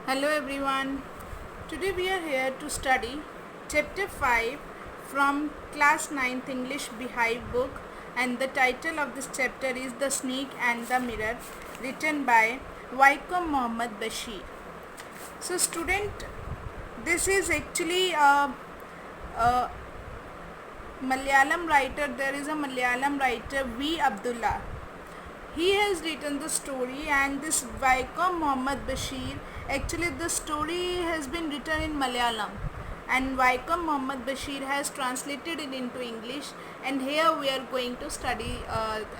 Hello everyone. Today we are here to study chapter 5 from class 9th English Beehive book, and the title of this chapter is The Snake and the Mirror, written by Waikom Mohammad Bashir. So student, this is actually a Malayalam writer. There is a Malayalam writer V. Abdullah. He has written the story, and this Waikom Mohammad Bashir, actually the story has been written in Malayalam, and Waikom Mohammad Bashir has translated it into English, and here we are going to study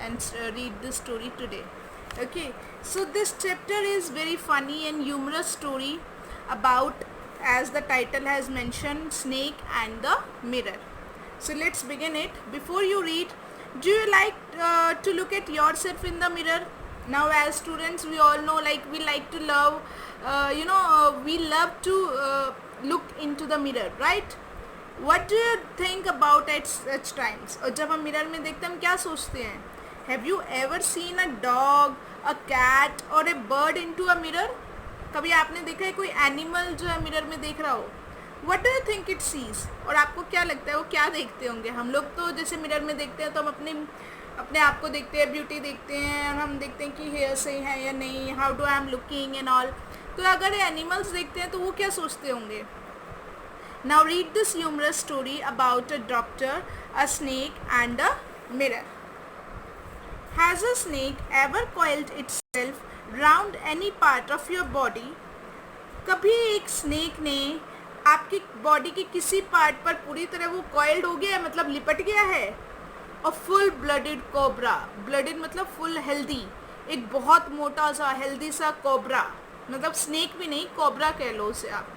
and read the story today. Okay, so this chapter is very funny and humorous story about, as the title has mentioned, snake and the mirror. So let's begin it. Before you read, do you like to look at yourself in the mirror? Now as students, we all know, like, we like to love, we love to look into the mirror, right? What do you think about at such times? और जब हम mirror में देखते हैं, हम क्या सोचते हैं? Have you ever seen a dog, a cat or a bird into a mirror? कभी आपने देखा है कोई एनिमल जो है मिरर में देख रहा हो? What do you think it sees? और आपको क्या लगता है वो क्या देखते होंगे? हम लोग तो जैसे मिरर में देखते हैं तो हम अपने आप को देखते हैं, ब्यूटी देखते हैं, और हम देखते हैं कि हेयर सही है या नहीं, how do I am looking and all. तो अगर एनिमल्स देखते हैं तो वो क्या सोचते होंगे? Now read this humorous story about a doctor, a snake and a mirror. Has a snake ever coiled itself round any part of your body? कभी एक स्नेक ने आपकी बॉडी के किसी पार्ट पर पूरी तरह वो कॉइल्ड हो गया है, मतलब लिपट गया है? और फुल ब्लडेड कोबरा, ब्लडेड मतलब फुल हेल्दी, एक बहुत मोटा सा हेल्दी सा कोबरा, मतलब स्नेक भी नहीं, कोबरा कह लो उसे आप.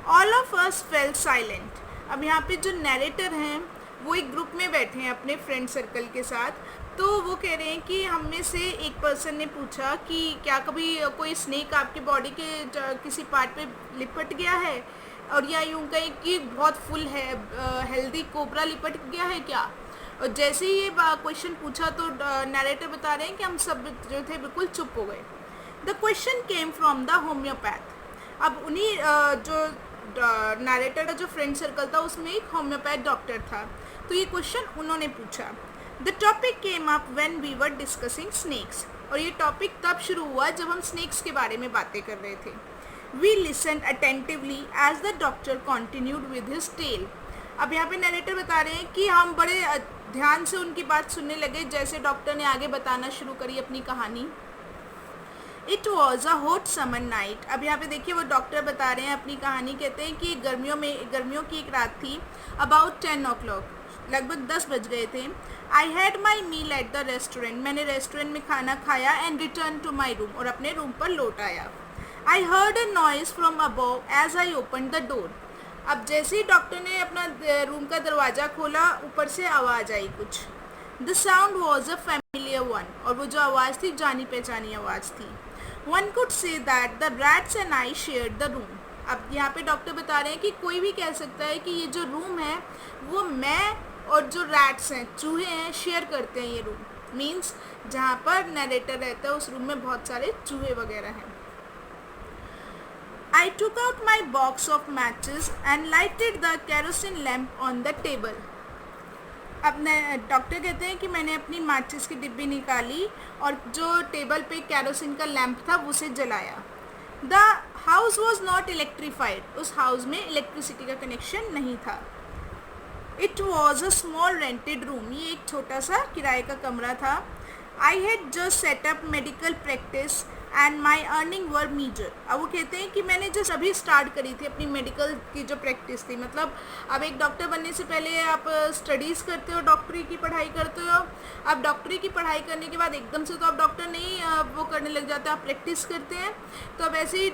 All of us fail silent. अब यहाँ पे जो नैरेटर हैं वो एक ग्रुप में बैठे हैं अपने फ्रेंड सर्कल के साथ. तो वो कह रहे हैं कि हम में से एक पर्सन ने पूछा कि क्या कभी कोई स्नेक आपके बॉडी के किसी पार्ट पे लिपट गया है, और या यूँ कहें कि बहुत फुल है हेल्दी कोबरा लिपट गया है क्या? और जैसे ही ये क्वेश्चन पूछा तो नैरेटर बता रहे हैं कि हम सब जो थे बिल्कुल चुप हो गए. The question came from the homeopath. अब उन्हीं जो नैरेटर का जो फ्रेंड सर्कल था उसमें एक होम्योपैथ डॉक्टर था, तो ये क्वेश्चन उन्होंने पूछा. The topic came up when we were discussing snakes. और ये टॉपिक तब शुरू हुआ जब हम स्नेक्स के बारे में बातें कर रहे थे. We listen attentively as the doctor continued with his tale. अब यहाँ पे नरेटर बता रहे हैं कि हम बड़े ध्यान से उनकी बात सुनने लगे जैसे डॉक्टर ने आगे बताना शुरू करी अपनी कहानी. It was a hot summer night. अब यहाँ पे देखिए वो डॉक्टर बता रहे हैं अपनी कहानी. कहते हैं कि गर्मियों की एक रात थी. अबाउट 10 o'clock, लगभग 10 बज गए थे. I had my meal at the restaurant. मैंने रेस्टोरेंट में खाना खाया and return to my room, और अपने रूम पर लौट आया. I heard a noise from above as I open the door. अब जैसे ही डॉक्टर ने अपना रूम का दरवाज़ा खोला, ऊपर से आवाज़ आई कुछ. The sound was a familiar one. और वो जो आवाज़ थी जानी पहचानी आवाज़ थी. One could say that the rats and I shared the room. अब यहाँ पे डॉक्टर बता रहे हैं कि कोई भी कह सकता है कि ये जो रूम है वो मैं और जो रैट्स हैं, चूहे हैं, शेयर करते हैं ये रूम. मीन्स जहाँ पर नरेटर रहता है उस रूम में बहुत सारे चूहे वगैरह हैं. I took out my box of matches and lighted the kerosene lamp on the table. अब डॉक्टर कहते हैं कि मैंने अपनी माचिस की डिब्बी निकाली और जो टेबल पे केरोसिन का लैंप था उसे जलाया. The house was not electrified. उस हाउस में इलेक्ट्रिसिटी का कनेक्शन नहीं था. It was a small rented room. ये एक छोटा सा किराए का कमरा था. I had just set up medical practice and my earning were meagre. अब वो कहते हैं कि मैंने जस्ट अभी स्टार्ट करी थी अपनी मेडिकल की जो प्रैक्टिस थी. मतलब अब एक डॉक्टर बनने से पहले आप स्टडीज़ करते हो, डॉक्टरी की पढ़ाई करते हो. अब डॉक्टरी की पढ़ाई करने के बाद एकदम से तो आप डॉक्टर नहीं वो करने लग जाते, आप प्रैक्टिस करते हैं. तो अब ऐसे ही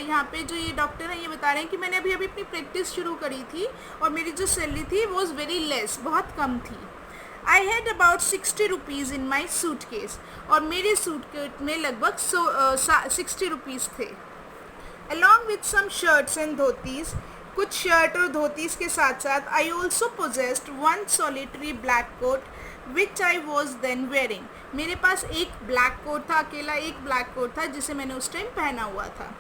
यहाँ पे जो ये डॉक्टर हैं ये बता रहे हैं कि मैंने अभी अपनी प्रैक्टिस शुरू करी थी और मेरी जो सैलरी थी वॉज वेरी लेस, बहुत कम थी. I had about 60 rupees in my suitcase. और मेरे सूट केस में लगभग 60 रुपीज़ थे. Along with some shirts and dhotis. कुछ शर्ट और धोतीज़ के साथ साथ I also possessed one solitary black coat which I was then wearing. मेरे पास एक ब्लैक कोट था, अकेला एक ब्लैक कोट था जिसे मैंने उस टाइम पहना हुआ था.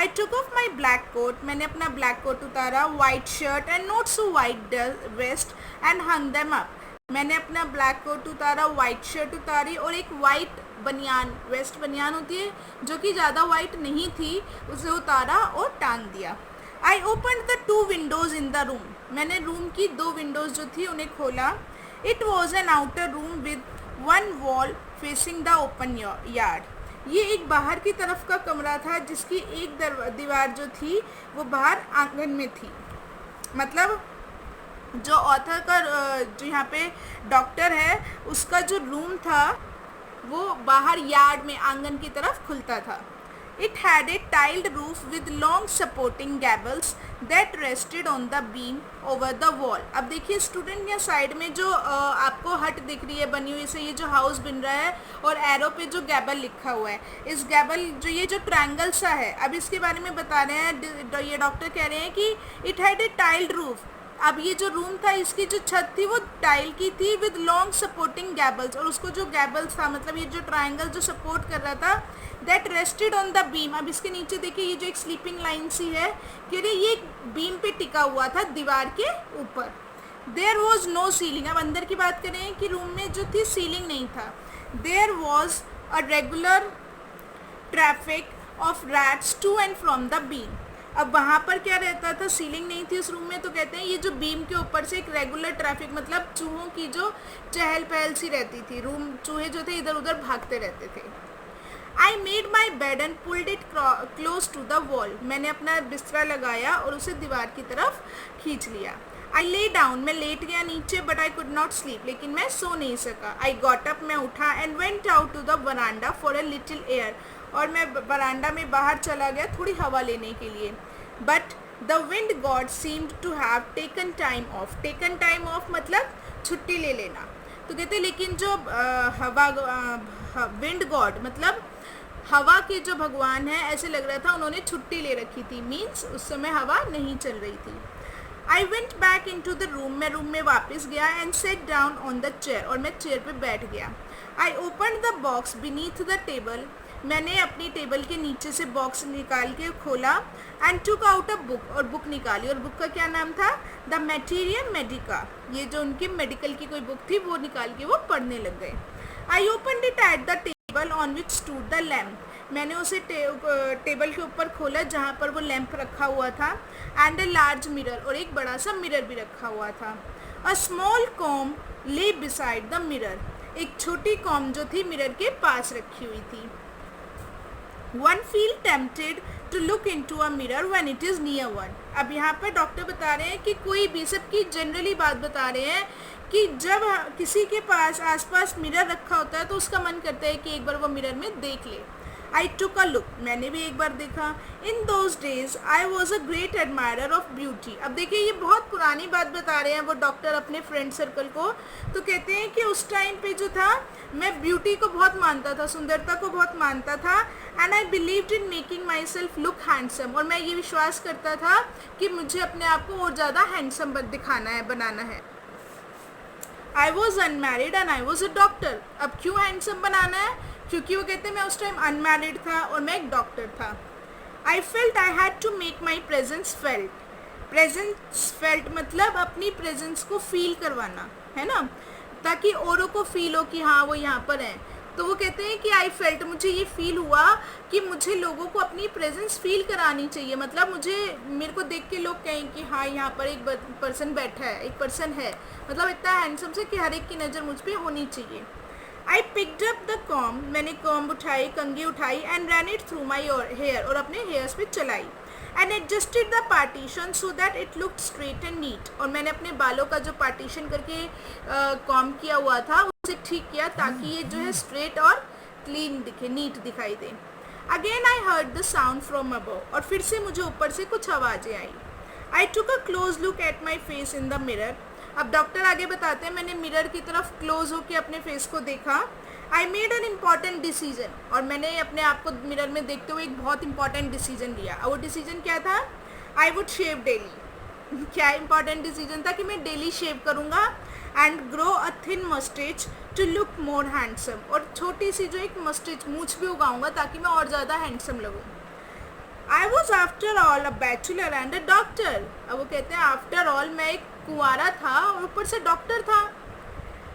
I took off my black coat, मैंने अपना ब्लैक कोट उतारा, white shirt and not so white vest and hung them up, मैंने अपना ब्लैक कोट उतारा, वाइट शर्ट उतारी और एक वाइट बनियान, वेस्ट बनियान होती है जो कि ज़्यादा वाइट नहीं थी, उसे उतारा और टांग दिया। आई open the 2 Windows in the room, मैंने रूम की 2 विंडोज़ जो थी उन्हें खोला। It was N outer room with 1 wall facing the open yard, ये एक बाहर की तरफ का कमरा था जिसकी एक दीवार जो थी वो बाहर आंगन में थी। मतलब जो ऑथर का जो यहाँ पे डॉक्टर है उसका जो रूम था वो बाहर यार्ड में आंगन की तरफ खुलता था। It had a tiled roof with long supporting gables that rested on the beam over the wall. अब देखिए स्टूडेंट, यहाँ साइड में जो आपको हट दिख रही है बनी हुई, से ये जो हाउस बन रहा है और एरो पे जो गैबल लिखा हुआ है, इस गैबल जो ये जो ट्रायंगल सा है, अब इसके बारे में बता रहे हैं ये डॉक्टर कह रहे हैं कि it had a tiled roof. अब ये जो रूम था इसकी जो छत थी वो टाइल की थी विद लॉन्ग सपोर्टिंग गैबल्स, और उसको जो गैबल्स था मतलब ये जो ट्रायंगल जो सपोर्ट कर रहा था, that rested on the beam. अब इसके नीचे देखिए ये जो एक स्लीपिंग लाइन सी है कि ये बीम पे टिका हुआ था दीवार के ऊपर। देयर वॉज नो सीलिंग, अब अंदर की बात करें कि रूम में जो थी सीलिंग नहीं था। There was a regular traffic of rats to and from the beam. अब वहाँ पर क्या रहता था, सीलिंग नहीं थी उस रूम में, तो कहते हैं ये जो बीम के ऊपर से एक रेगुलर ट्रैफिक मतलब चूहों की जो चहल पहल सी रहती थी, रूम चूहे जो थे इधर उधर भागते रहते थे। I made my bed and pulled it close to the wall, मैंने अपना बिस्तरा लगाया और उसे दीवार की तरफ खींच लिया। आई ले डाउन, मैं लेट गया नीचे, but I could not sleep, लेकिन मैं सो नहीं सका। आई गॉट अप, मैं उठा and went out to the veranda for a little air, और मैं वरांडा में बाहर चला गया थोड़ी हवा लेने के लिए। But the wind god seemed to have taken time off, taken time off मतलब छुट्टी ले लेना। तो कहते लेकिन जो विंड गॉड मतलब हवा के जो भगवान है, ऐसे लग रहा था उन्होंने छुट्टी ले रखी थी, मीन्स उस समय हवा नहीं चल रही थी। I went back in to the room, मैं रूम में वापस गया and sat down on the chair, और मैं चेयर पे बैठ गया। I open the box beneath the table, मैंने अपनी टेबल के नीचे से बॉक्स निकाल के खोला and took out a book, और बुक निकाली, और बुक का क्या नाम था, द मैटेरिया मेडिका, ये जो उनकी मेडिकल की कोई बुक थी वो निकाल के वो पढ़ने लग गए। I open it at the table on which stood the lamp, मैंने उसे टेबल के ऊपर खोला जहाँ पर वो लैंप रखा हुआ था, एंड ए लार्ज मिरर, और एक बड़ा सा मिरर भी रखा हुआ था। अ स्मॉल कॉम ले बिसाइड द मिरर, एक छोटी कॉम जो थी मिरर के पास रखी हुई थी। One feel tempted to look in to a mirror when it is near one, अब यहाँ पर डॉक्टर बता रहे हैं कि कोई भी, सबकी जनरली बात बता रहे हैं कि जब किसी के पास आसपास मिरर रखा होता है तो उसका मन करता है कि एक बार वो मिरर में देख ले। आई टुक अ लुक, मैंने भी एक बार देखा। In those days I was a great admirer of beauty, अब देखिए ये बहुत पुरानी बात बता रहे हैं वो डॉक्टर अपने फ्रेंड सर्कल को, तो कहते हैं कि उस टाइम पे जो था मैं ब्यूटी को बहुत मानता था, सुंदरता को बहुत मानता था, and I believed in making my self look handsome, और मैं ये विश्वास करता था कि मुझे अपने आप को और ज़्यादा हैंडसम दिखाना है, बनाना है। I was unmarried and I was a doctor, अब क्यों हैंडसम बनाना है, क्योंकि वो कहते हैं मैं उस टाइम अनमैरिड था और मैं एक डॉक्टर था। I felt I had to make my presence felt, presence felt मतलब अपनी प्रेजेंस को फील करवाना है ना, ताकि औरों को फील हो कि हाँ वो यहाँ पर हैं। तो वो कहते हैं कि आई फेल्ट, मुझे ये फील हुआ कि मुझे लोगों को अपनी प्रेजेंस फील करानी चाहिए, मतलब मेरे को देख के लोग कहें कि हाँ यहाँ पर एक पर्सन बैठा है, एक पर्सन है, मतलब इतना हैंडसम से कि हर एक की नज़र मुझ पर होनी चाहिए। I picked up the comb, मैंने कॉम्ब उठाई, कंघी उठाई, and run it through my hair, और अपने हेयर्स पे चलाई, and adjusted the partition so that it looked straight and neat, और मैंने अपने बालों का जो पार्टीशन करके कॉम्ब किया हुआ था उसे ठीक किया ताकि ये जो है स्ट्रेट और क्लीन दिखे, नीट दिखाई दे। Again I heard the sound from above, और फिर से मुझे ऊपर से कुछ आवाज़ें आई। I took a close look at my face in the mirror, अब डॉक्टर आगे बताते हैं मैंने मिरर की तरफ क्लोज होकर अपने फेस को देखा। I made an important decision, और मैंने अपने आप को मिरर में देखते हुए एक बहुत इंपॉर्टेंट डिसीजन लिया, और वो डिसीजन क्या था, आई वुड शेव डेली। क्या इंपॉर्टेंट डिसीजन था कि मैं डेली शेव करूँगा, and grow a thin moustache to look more handsome, और छोटी सी जो एक मस्टेच मूछ भी उगाऊंगा ताकि मैं और ज़्यादा हैंडसम लगूँ। आई was after all a bachelor and a doctor. अब वो कहते हैं आफ्टर ऑल मैं एक कुंवारा था और ऊपर से डॉक्टर था।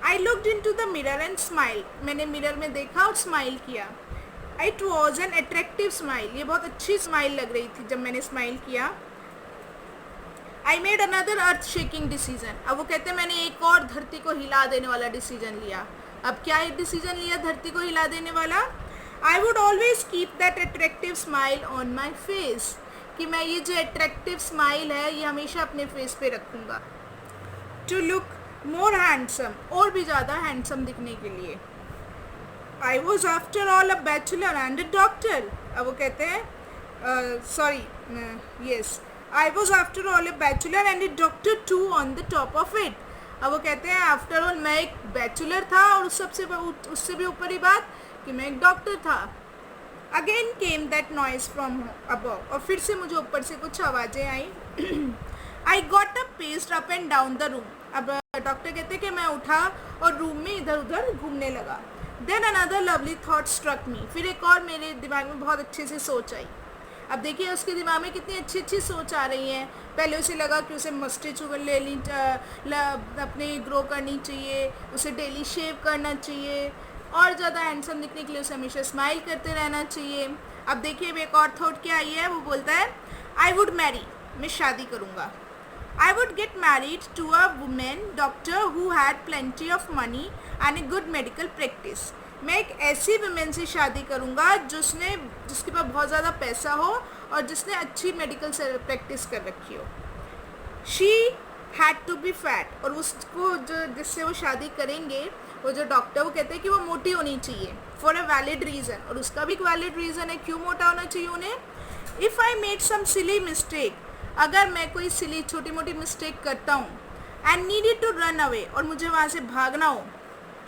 I looked in to the mirror and smile, मैंने मिरर में देखा और स्माइल किया। It was an attractive smile, ये बहुत अच्छी स्माइल लग रही थी जब मैंने स्माइल किया। I made another earth shaking decision. अब वो कहते हैं मैंने एक और धरती को हिला देने वाला डिसीजन लिया। अब क्या डिसीजन लिया धरती को हिला देने वाला? I would always keep that attractive smile on my face, कि मैं ये जो अट्रैक्टिव स्माइल है ये हमेशा अपने फेस पे रखूँगा। टू लुक मोर हैंडसम, और भी ज़्यादा हैंडसम दिखने के लिए। I was after all a bachelor and a doctor. अब वो कहते हैं yes, I was after all a bachelor and a doctor too on the top of it. अब वो कहते हैं आफ्टर ऑल मैं एक बैचलर था और उससे भी ऊपर ही बात कि मैं एक डॉक्टर था। Again came that noise from above, और फिर से मुझे ऊपर से कुछ आवाज़ें आई। I got up paced up and down the room. अब डॉक्टर कहते हैं कि मैं उठा और रूम में इधर उधर घूमने लगा। Then another lovely thought struck me, फिर एक और मेरे दिमाग में बहुत अच्छे से सोच आई। अब देखिए उसके दिमाग में कितनी अच्छी अच्छी सोच आ रही है। पहले उसे लगा कि उसे मस्टेच ले ली अपनी ग्रो करनी चाहिए, उसे डेली शेव करना चाहिए, और ज़्यादा हैंडसम दिखने के लिए उसे हमेशा स्माइल करते रहना चाहिए। अब देखिए अब एक और थॉट क्या आई है, वो बोलता है आई वुड मैरी, मैं शादी करूँगा। I would get married to a women doctor who had plenty of money and a good medical practice. मैं एक ऐसी वुमेन से शादी करूँगा जिसके पास बहुत ज़्यादा पैसा हो और जिसने अच्छी मेडिकल प्रैक्टिस कर रखी हो। She had to be fat, और उसको जो जिससे वो शादी करेंगे वो जो डॉक्टर, वो कहते हैं कि वो मोटी होनी चाहिए फॉर अ वैलिड रीज़न, और उसका भी एक वैलिड रीज़न है क्यों मोटा होना चाहिए उन्हें। If I made some silly mistake, अगर मैं कोई सिली छोटी मोटी मिस्टेक करता हूँ, and needed to run away, और मुझे वहाँ से भागना हो,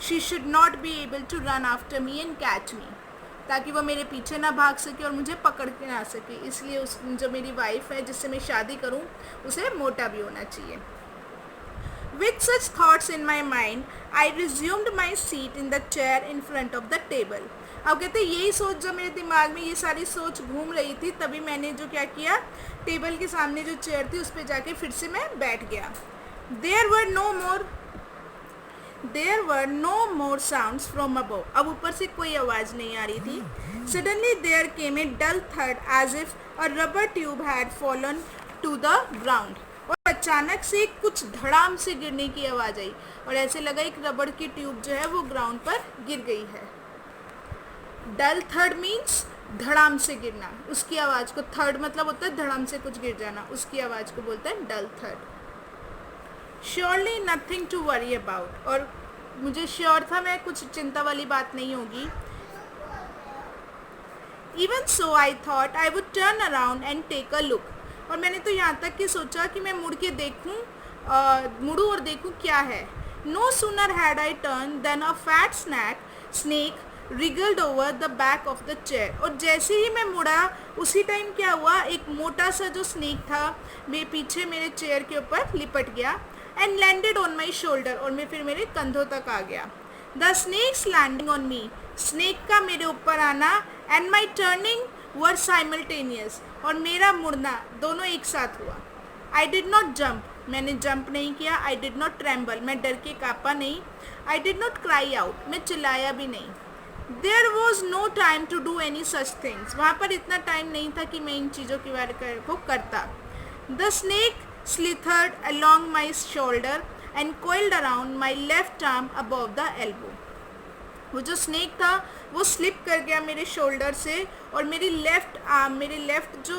she should not be able to run after me and catch me, ताकि वो मेरे पीछे ना भाग सके और मुझे पकड़ के ना सके। इसलिए उस जो मेरी वाइफ है जिससे मैं शादी करूँ उसे मोटा भी होना चाहिए। With such thoughts in my mind, I resumed my seat in the chair in front of the table. अब कहते हैं यही सोच जब मेरे दिमाग में ये सारी सोच घूम रही थी, तभी मैंने जो क्या किया, टेबल के सामने जो चेयर थी उस पर जाके फिर से मैं बैठ गया। There were no more sounds from above. अब ऊपर से कोई आवाज़ नहीं आ रही थी। Suddenly there came a dull thud as if a rubber tube had fallen to the ground. और अचानक से कुछ धड़ाम से गिरने की आवाज़ आई और ऐसे लगा एक रबड़ की ट्यूब जो है वो ग्राउंड पर गिर गई है। डल थर्ड मीन्स धड़ाम से गिरना, उसकी आवाज़ को, थर्ड मतलब होता है धड़ाम से कुछ गिर जाना, उसकी आवाज़ को बोलते हैं डल थर्ड। Surely nothing to worry about, और मुझे श्योर था मैं कुछ चिंता वाली बात नहीं होगी। Even so I thought I would turn around and take a look, और मैंने तो यहाँ तक कि सोचा कि मैं मुड़ के मुड़ूँ और देखूँ क्या है। No sooner had I turn then a fat snake wriggled over the back of the chair, और जैसे ही मैं मुड़ा उसी टाइम क्या हुआ, एक मोटा सा जो स्नेक था मेरे पीछे मेरे चेयर के ऊपर लिपट गया and landed on my shoulder, और मैं फिर मेरे कंधों तक आ गया। The snake's landing on me, snake का मेरे ऊपर आना, and my turning were simultaneous, और मेरा मुड़ना दोनों एक साथ हुआ। आई डिड नॉट जंप, मैंने जंप नहीं किया। आई डिड नॉट ट्रेम्बल, मैं डर के काँपा नहीं। I did not cry out, मैं चिल्लाया भी नहीं। There was no time to do any such things, वहाँ पर इतना टाइम नहीं था कि मैं इन चीज़ों के बारे को करता। The snake slithered along my shoulder and coiled around my left arm above the elbow. वो जो स्नेक था वो स्लिप कर गया मेरे शोल्डर से और मेरी लेफ़्ट आर्म, मेरी लेफ़्ट जो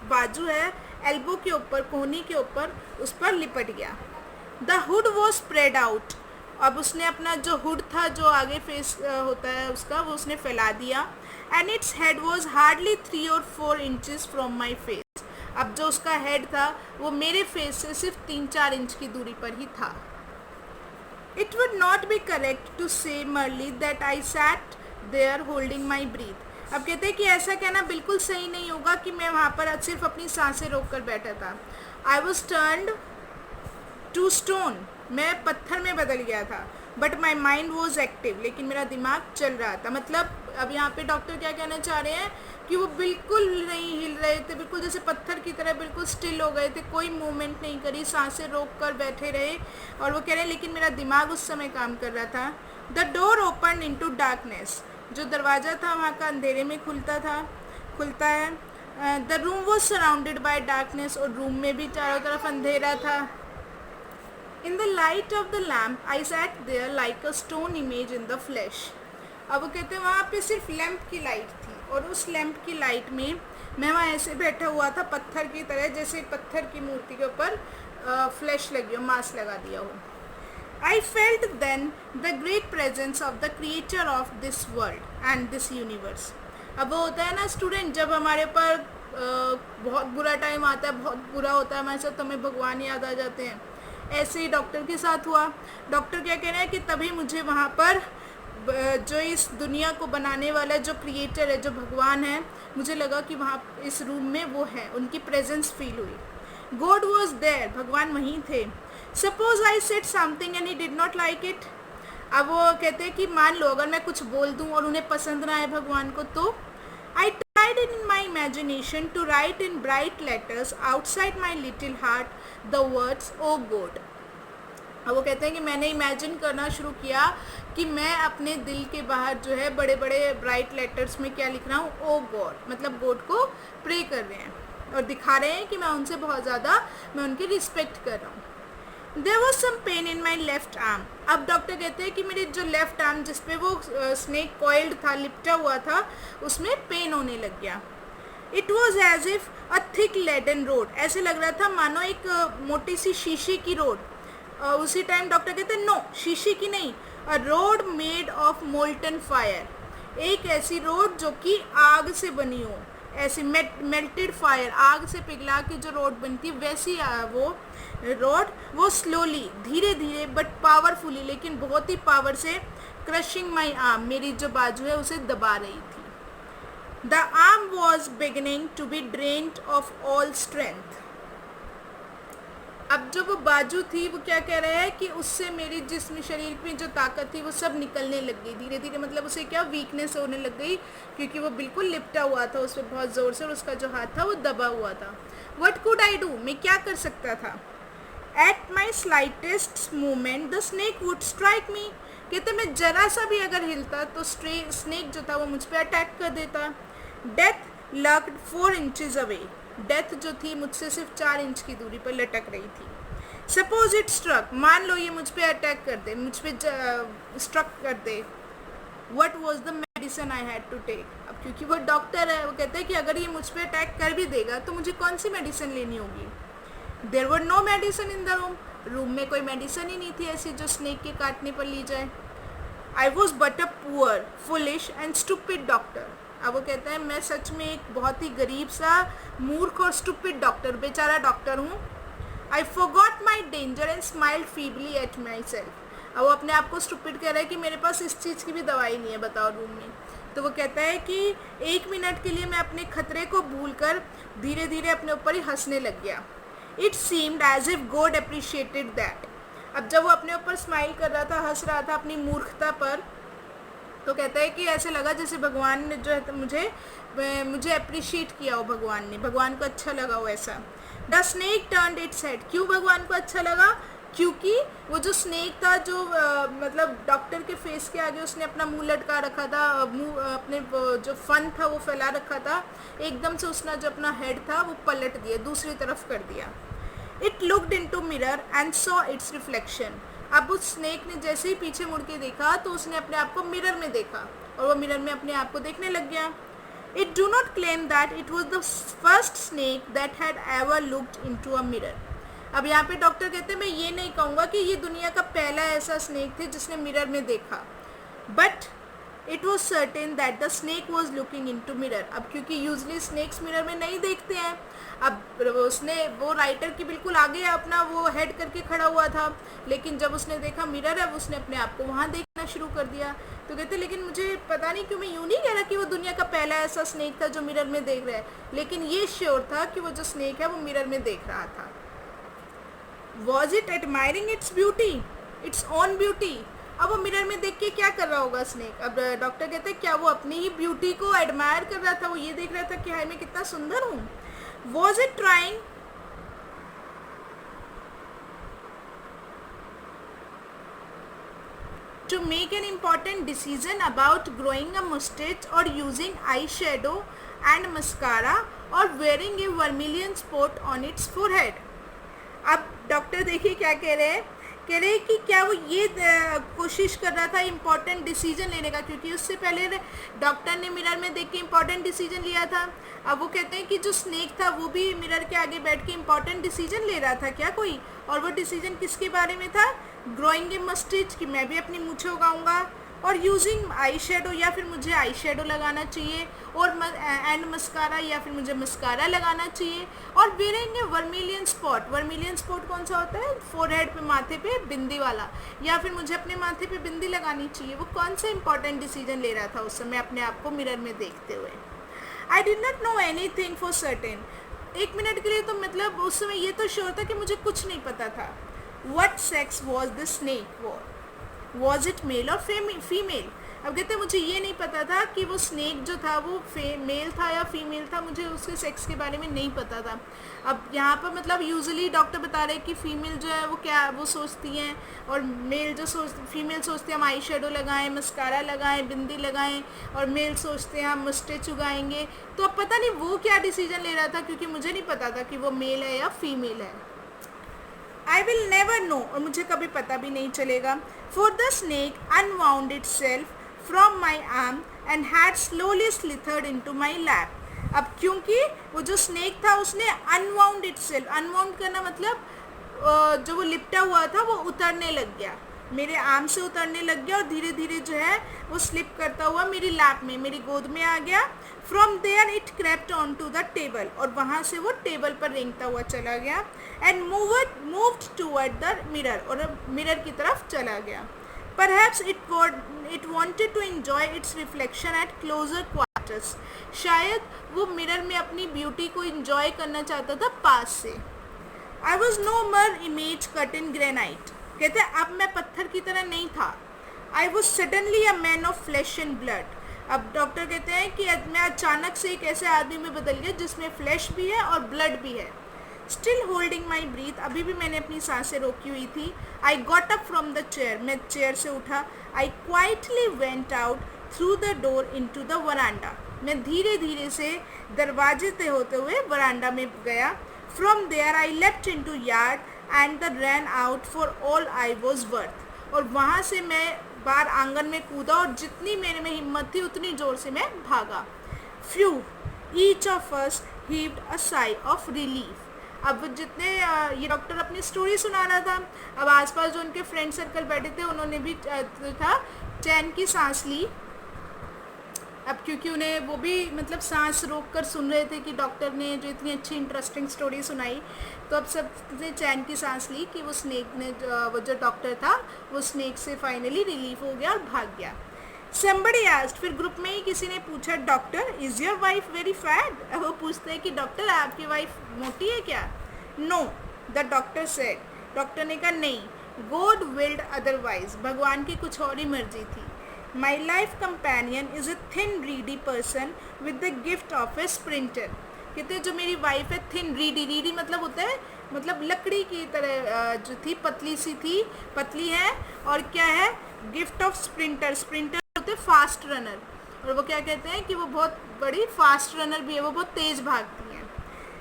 बाजू है एल्बो के ऊपर, कोहनी के ऊपर, उस पर लिपट गया। The hood was spread out, अब उसने अपना जो हुड था जो आगे फेस होता है उसका, वो उसने फैला दिया। And its head was hardly 3 or 4 inches from my face, अब जो उसका हेड था वो मेरे फेस से सिर्फ 3-4 इंच की दूरी पर ही था। It would not be correct to say merely that I sat there holding my breath, अब कहते हैं कि ऐसा कहना बिल्कुल सही नहीं होगा कि मैं वहाँ पर सिर्फ अपनी सांसें रोक कर बैठा था। I was turned to stone, मैं पत्थर में बदल गया था। But my mind was active, लेकिन मेरा दिमाग चल रहा था। मतलब अब यहाँ पे डॉक्टर क्या कहना चाह रहे हैं कि वो बिल्कुल नहीं हिल रहे थे, बिल्कुल जैसे पत्थर की तरह बिल्कुल स्टिल हो गए थे, कोई मूवमेंट नहीं करी, सांसें रोक कर बैठे रहे। और वो कह रहे हैं लेकिन मेरा दिमाग उस समय काम कर रहा था। The door open into darkness, जो दरवाज़ा था वहाँ का अंधेरे में खुलता है। The room was surrounded by darkness, और रूम में भी चारों तरफ अंधेरा था। In the light of the lamp I sat there like a stone image in the flash. अब वो कहते हैं वहाँ पे सिर्फ लैम्प की लाइट थी, और उस लैम्प की लाइट में मैं वहाँ ऐसे बैठा हुआ था पत्थर की तरह, जैसे पत्थर की मूर्ति के ऊपर फ्लैश लगी हो, मास्क लगा दिया हो। I felt then the great presence of the creator of this world and this universe. अब वो होता है ना स्टूडेंट, जब हमारे ऊपर बहुत बुरा टाइम आता है, बहुत बुरा होता है हमारे साथ, तो हमें भगवान याद आ जाते हैं। ऐसे ही डॉक्टर के साथ हुआ। डॉक्टर क्या कह रहे हैं कि तभी मुझे वहाँ पर जो इस दुनिया को बनाने वाला जो क्रिएटर है, जो भगवान है, मुझे लगा कि वहाँ इस रूम में वो है, उनकी प्रेजेंस फील हुई। गॉड वॉज देयर, भगवान वहीं थे। Suppose I said something and he did not like it. अब वो कहते हैं कि मान लो अगर मैं कुछ बोल दूँ और उन्हें पसंद ना आए भगवान को, तो आई tried in my imagination to write in bright letters outside my little heart the words "Oh God." अब वो कहते हैं कि मैंने इमेजिन करना शुरू किया कि मैं अपने दिल के बाहर जो है बड़े बड़े ब्राइट लेटर्स में क्या लिख रहा हूँ, ओ गॉड, मतलब गॉड को प्रे कर रहे हैं और दिखा रहे हैं कि मैं उनसे बहुत ज़्यादा, मैं उनकी रिस्पेक्ट कर रहा हूँ। There was some pain in my left arm. अब डॉक्टर कहते हैं कि मेरे जो लेफ्ट आर्म जिसपे वो स्नेक कॉइल्ड था, लिपटा हुआ था, उसमें पेन होने लग गया। It was as if a thick laden rod, ऐसे लग रहा था मानो एक मोटी सी शीशे की रोड। उसी टाइम डॉक्टर कहते हैं नो, शीशे की नहीं, a road made of molten fire, एक ऐसी रोड जो कि आग से बनी हो, ऐसी मेल्टेड फायर, आग से पिघला के जो रोड बनती वैसी वो रोड, वो स्लोली, धीरे धीरे बट पावरफुली, लेकिन बहुत ही पावर से, क्रशिंग माई आर्म, मेरी जो बाजू है उसे दबा रही थी। The arm was beginning to be drained of all strength. अब जो वो बाजू थी वो क्या कह रहा है कि उससे मेरी जिस्म, शरीर में जो ताकत थी वो सब निकलने लग गई धीरे धीरे, मतलब उसे क्या वीकनेस होने लग गई, क्योंकि वो बिल्कुल लिपटा हुआ था उस पर बहुत ज़ोर से, और उसका जो हाथ था वो दबा हुआ था। वट कुड आई डू, मैं क्या कर सकता था। At my slightest movement the snake would strike मी, कहते मैं जरा सा भी अगर हिलता तो स्नेक जो था वो मुझ पर अटैक कर देता। डेथ लर्क्ड 4 इंचेस अवे, डेथ जो थी मुझसे सिर्फ 4 इंच की दूरी पर लटक रही थी। सपोज इट स्ट्रक, मान लो ये मुझ पे अटैक कर दे, मुझ पे स्ट्रक कर दे। What was the medicine I had to take. अब क्योंकि वो डॉक्टर है, वो कहते हैं कि अगर ये मुझ पे अटैक कर भी देगा तो मुझे कौन सी मेडिसिन लेनी होगी। There were no medicine in the room, room में कोई मेडिसिन ही नहीं थी ऐसी जो स्नेक के काटने पर ली जाए। I was but a poor, foolish and stupid doctor. अब वो कहता है मैं सच में एक बहुत ही गरीब सा, मूर्ख और स्टूपिड डॉक्टर, बेचारा डॉक्टर हूँ। I forgot my danger and smiled feebly at my self. अब वो अपने आप को स्टूपिड कह रहा है कि मेरे पास इस चीज़ की भी दवाई नहीं है, बताओ रूम में। तो वो कहता है कि 1 मिनट के लिए मैं अपने खतरे को भूलकर धीरे धीरे अपने ऊपर ही हंसने लग गया। It seemed as if God appreciated that. अब जब वो अपने ऊपर स्माइल कर रहा था, हंस रहा था अपनी मूर्खता पर, तो कहता है कि ऐसे लगा जैसे भगवान ने जो है मुझे अप्रिशिएट किया हो, भगवान को अच्छा लगा हो ऐसा। The snake turned its head, क्यों भगवान को अच्छा लगा, क्योंकि वो जो स्नेक था जो मतलब डॉक्टर के फेस के आगे उसने अपना मुंह लटका रखा था, मुंह अपने जो फन था वो फैला रखा था, एकदम से उसने जो अपना हेड था वो पलट दिया, दूसरी तरफ कर दिया। It looked into mirror and saw it's reflection. अब उस स्नेक ने जैसे ही पीछे मुड़ के देखा तो उसने अपने आप को मिरर में देखा और वो मिरर में अपने आप को देखने लग गया। It do not claim that it was the first snake that had ever looked into a mirror. अब यहाँ पे डॉक्टर कहते हैं मैं ये नहीं कहूँगा कि ये दुनिया का पहला ऐसा स्नेक थे जिसने मिरर में देखा, but it was certain that the snake was looking in to mirror. अब क्योंकि यूजली स्नेक्स मिरर में नहीं देखते हैं, अब उसने वो राइटर की बिल्कुल आगे अपना वो हेड करके खड़ा हुआ था, लेकिन जब उसने देखा मिरर है उसने अपने आप को वहाँ देखना शुरू कर दिया। तो कहते लेकिन मुझे पता नहीं क्यों, मैं यूँ नहीं कह रहा कि वो दुनिया का पहला ऐसा स्नेक था जो मिरर में देख रहा है, लेकिन ये श्योर था कि वो जो स्नेक है वो मिरर में देख रहा था। Was it admiring its beauty, its own beauty. अब वो मिरर में देख के क्या कर रहा होगा स्नेक? अब डॉक्टर कहते हैं क्या वो अपनी ही ब्यूटी को एडमायर कर रहा था, वो ये देख रहा था कि हाय मैं कितना सुंदर हूँ? Was it trying to make an important decision about growing a mustache or using eyeshadow and mascara or wearing a vermilion spot on its forehead? अब डॉक्टर देखिए क्या कह रहे हैं, कह रहे हैं कि क्या वो ये कोशिश कर रहा था इम्पॉर्टेंट डिसीजन लेने का, क्योंकि उससे पहले डॉक्टर ने मिरर में देख के इम्पॉर्टेंट डिसीजन लिया था। अब वो कहते हैं कि जो स्नेक था वो भी मिरर के आगे बैठ के इम्पॉर्टेंट डिसीजन ले रहा था क्या कोई, और वो डिसीजन किसके बारे में था? ग्रोइंग ए मस्टिच, कि मैं भी अपनी मूछें उगाऊंगा, और यूजिंग आई शेडो, या फिर मुझे आई शेडो लगाना चाहिए, और एंड मस्कारा, या फिर मुझे मस्कारा लगाना चाहिए, और वेयरिंग ए वर्मिलियन स्पॉट। वर्मिलियन स्पॉट कौन सा होता है? फोरहेड पे, माथे पे बिंदी वाला, या फिर मुझे अपने माथे पे बिंदी लगानी चाहिए। वो कौन सा इंपॉर्टेंट डिसीजन ले रहा था उस समय अपने आप को मिरर में देखते हुए? आई did not know any thing for certain. एक मिनट के लिए तो मतलब उस समय ये तो श्योर था कि मुझे कुछ नहीं पता था। What sex was the snake? Was it male और फीमेल? अब कहते हैं मुझे ये नहीं पता था कि वो स्नेक जो था वो मेल था या फीमेल था, मुझे उसके सेक्स के बारे में नहीं पता था। अब यहाँ पर मतलब यूजुअली डॉक्टर बता रहे हैं कि फ़ीमेल जो है वो क्या वो सोचती हैं, और मेल जो फीमेल सोचती है हम आई शेडो लगाएं, मस्कारा लगाएं, बिंदी लगाएं, और मेल सोचते हैं हम मस्टेच उगाएंगे। तो अब पता नहीं वो क्या डिसीजन ले रहा था, क्योंकि मुझे नहीं पता था कि वो मेल है या फीमेल है। I will never know, और मुझे कभी पता भी नहीं चलेगा। For the snake unwound itself from my arm and had slowly slithered into my lap. अब क्योंकि वो जो स्नेक था उसने unwound itself, unwound करना मतलब जो वो लिपटा हुआ था वो उतरने लग गया, मेरे आर्म से उतरने लग गया, और धीरे धीरे जो है वो स्लिप करता हुआ मेरी लैप में, मेरी गोद में आ गया। From there it crept on to the table, और वहाँ से वो टेबल पर रेंगता हुआ चला गया। And moved toward the mirror, और मिरर की तरफ चला गया। Perhaps it wanted to enjoy its reflection at closer quarters, शायद वो मिरर में अपनी ब्यूटी को इंजॉय करना चाहता था पास से। आई वॉज नो मर इमेज कट इन ग्रेनाइट, कहते हैं अब मैं पत्थर की तरह नहीं था। I was suddenly a man of flash and blood, अब डॉक्टर कहते हैं कि मैं अचानक से एक ऐसे आदमी में बदल गया जिसमें फ्लैश भी है और ब्लड भी है। स्टिल होल्डिंग माई ब्रीथ, अभी भी मैंने अपनी सांसें रोकी हुई थी। I got up from the chair, मैं चेयर से उठा। I quietly went out through the door in to the veranda, मैं धीरे धीरे से दरवाजे से होते हुए वरांडा में गया। From there I left in to yard and the ran out for all I was worth, और वहाँ से मैं बाहर आंगन में कूदा, और जितनी मेरे में हिम्मत थी उतनी ज़ोर से मैं भागा। Few each of us heaved a sigh of relief, अब जितने ये डॉक्टर अपनी स्टोरी सुना रहा था, अब आसपास जो उनके फ्रेंड सर्कल बैठे थे उन्होंने भी था चैन की सांस ली। अब क्योंकि उन्हें वो भी मतलब सांस रोक कर सुन रहे थे कि डॉक्टर ने जो इतनी अच्छी इंटरेस्टिंग स्टोरी सुनाई, तो अब सबने चैन की सांस ली कि वो स्नेक ने वो जो डॉक्टर था वो स्नेक से फाइनली रिलीफ हो गया और भाग गया। Somebody asked, फिर ग्रुप में ही किसी ने पूछा, doctor is your wife very fat? वो पूछते हैं कि डॉक्टर आपकी वाइफ मोटी है क्या? No, the doctor said, doctor ने कहा नहीं, गॉड विल्ड अदरवाइज, भगवान की कुछ और ही मर्जी थी। My life companion is a thin Reedy person with the gift of A sprinter, कहते हैं जो मेरी वाइफ है थिन रीडी, रीडी मतलब होता है मतलब लकड़ी की तरह जो थी, पतली सी थी, पतली है, और क्या है गिफ्ट ऑफ स्प्रिंटर, स्प्रिंटर होते फास्ट रनर, और वो क्या कहते हैं कि वो बहुत बड़ी फास्ट रनर भी है, वो बहुत तेज भागती हैं।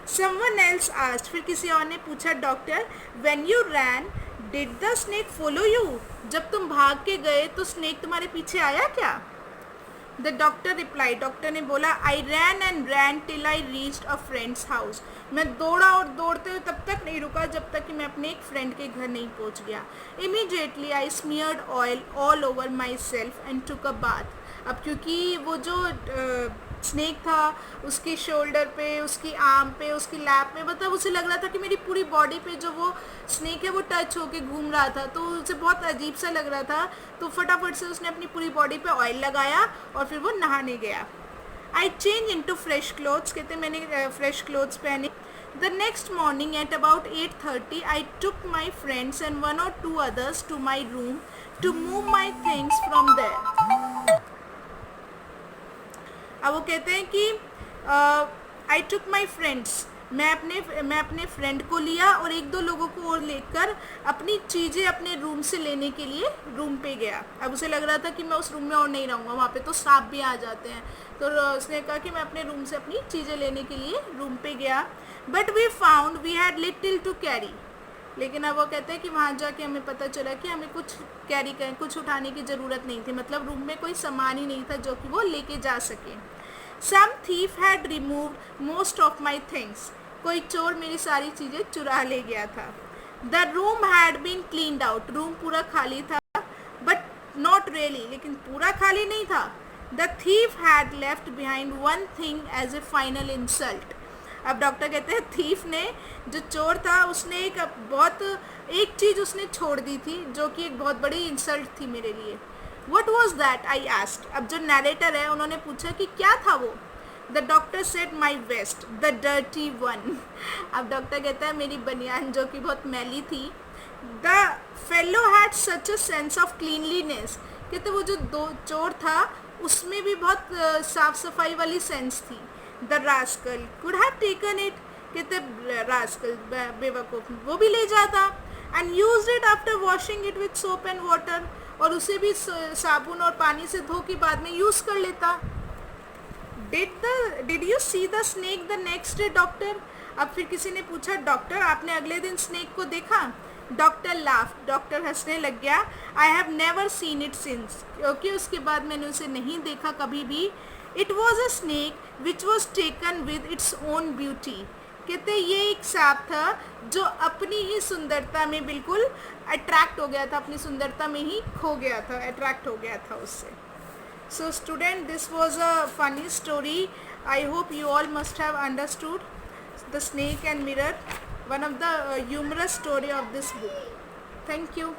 समवन एल्स आस्क्ड, फिर किसी और ने पूछा, doctor when you ran did the snake follow you, जब तुम भाग के गए तो स्नेक तुम्हारे पीछे आया क्या? द डॉक्टर रिप्लाई, डॉक्टर ने बोला, I ran and ran till I reached a friend's house, मैं दौड़ा और दौड़ते हुए तब तक नहीं रुका जब तक कि मैं अपने एक फ्रेंड के घर नहीं पहुंच गया। Immediately I smeared oil all over myself and took a bath, अब क्योंकि वो जो स्नेक था उसकी शोल्डर पे, उसकी आर्म पे, उसकी लैप में, मतलब उसे लग रहा था कि मेरी पूरी बॉडी पे जो वो स्नेक है वो टच होके घूम रहा था, तो उसे बहुत अजीब सा लग रहा था, तो फटाफट से उसने अपनी पूरी बॉडी पे ऑयल लगाया और फिर वो नहाने गया। I changed into fresh clothes. कहते मैंने fresh clothes पहने. The next morning at about 8:30, I took my friends and one or two others to my room to move my things from there. अब वो कहते हैं कि I took my friends. मैं अपने फ्रेंड को लिया और एक दो लोगों को और लेकर अपनी चीज़ें अपने रूम से लेने के लिए रूम पे गया. अब उसे लग रहा था कि मैं उस रूम में और नहीं रहूँगा, वहाँ पे तो सांप भी आ जाते हैं. तो उसने कहा कि मैं अपने रूम से अपनी चीज़ें लेने के लिए रूम पे गया. But we found we had little to carry. लेकिन अब वो कहते हैं कि वहाँ जाके हमें पता चला कि हमें कुछ उठाने की ज़रूरत नहीं थी. मतलब रूम में कोई सामान ही नहीं था जो कि वो लेके जा सके. Some thief had removed most of my things. कोई चोर मेरी सारी चीज़ें चुरा ले गया था. The room had been cleaned out. Room पूरा खाली था, but not really. लेकिन पूरा खाली नहीं था. The thief had left behind one thing as a final insult. अब डॉक्टर कहते हैं थीफ ने, जो चोर था, उसने एक चीज़ उसने छोड़ दी थी जो कि एक बहुत बड़ी इंसल्ट थी मेरे लिए. What was that? I asked. अब जो नरेटर है उन्होंने पूछा कि क्या था वो. The doctor said my vest, the dirty one. अब डॉक्टर कहता है मेरी बनियान जो कि बहुत मैली थी. The fellow had such a sense of cleanliness. कहते वो जो चोर था उसमें भी बहुत साफ सफाई वाली सेंस थी. The rascal could have taken it. कहते rascal बेवकूफ़ वो भी ले जाता. And used it after washing it with soap and water. और उसे भी साबुन और पानी से धो के बाद में यूज़ कर लेता. Did you see the snake the next day, doctor? अब फिर किसी ने पूछा डॉक्टर आपने अगले दिन स्नेक को देखा. Doctor laughed. डॉक्टर हंसने लग गया. I have never seen it since. क्योंकि उसके बाद मैंने उसे नहीं देखा कभी भी. It was a snake which was taken with its own beauty. कहते ये एक सांप था जो अपनी ही सुंदरता में बिल्कुल अट्रैक्ट हो गया था, अपनी सुंदरता में ही खो गया था, अट्रैक्ट हो गया था उससे. So student, this was a funny story. I hope you all must have understood the snake and mirror, one of the humorous story of this book. Thank you.